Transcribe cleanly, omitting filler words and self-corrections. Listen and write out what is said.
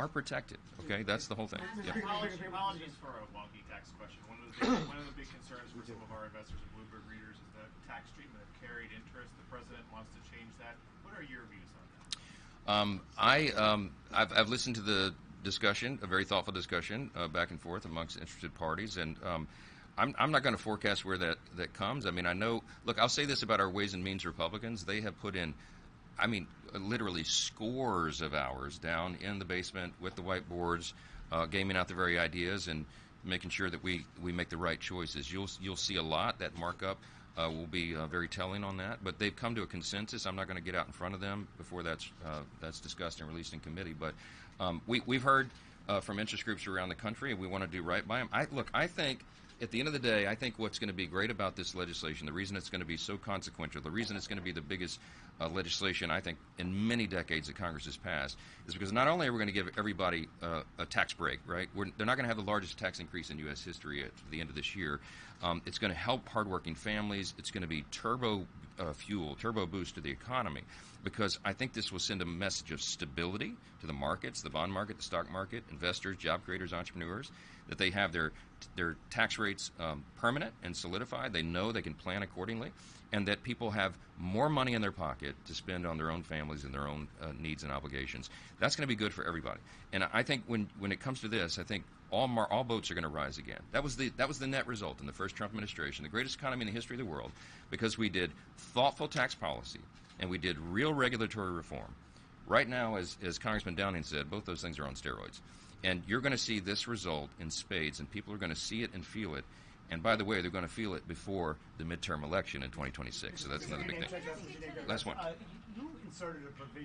are protected. Okay, that's the whole thing. Yeah. Apologies for a wonky tax question. One of the big concerns for some of our investors and Bloomberg readers is the tax treatment of carried interest. The president wants to change that. What are your views on that? I've listened to the discussion, a very thoughtful discussion back and forth amongst interested parties, and I'm not going to forecast where that comes. I mean, I know. Look, I'll say this about our Ways and Means Republicans: they have put in, I mean, literally scores of hours down in the basement with the whiteboards, gaming out the very ideas and making sure that we make the right choices. You'll see a lot. That markup will be very telling on that. But they've come to a consensus. I'm not going to get out in front of them before that's discussed and released in committee. But we've heard from interest groups around the country, and we want to do right by them. I think at the end of the day, I think what's going to be great about this legislation, the reason it's going to be so consequential, the reason it's going to be the biggest legislation, I think, in many decades that Congress has passed, is because not only are we going to give everybody a tax break, right? They're not going to have the largest tax increase in U.S. history at the end of this year. It's going to help hardworking families. It's going to be turbo boost to the economy, because I think this will send a message of stability to the markets, the bond market, the stock market, investors, job creators, entrepreneurs, that they have their tax rates permanent and solidified. They know they can plan accordingly, and that people have more money in their pocket to spend on their own families and their own needs and obligations. That's going to be good for everybody. And I think when it comes to this, I think all boats are going to rise again. That was the net result in the first Trump administration, the greatest economy in the history of the world, because we did thoughtful tax policy and we did real regulatory reform. Right now, as Congressman Downing said, both those things are on steroids. And you're going to see this result in spades, and people are going to see it and feel it. And by the way, they're going to feel it before the midterm election in 2026. So that's another big thing. Last one. You inserted a provision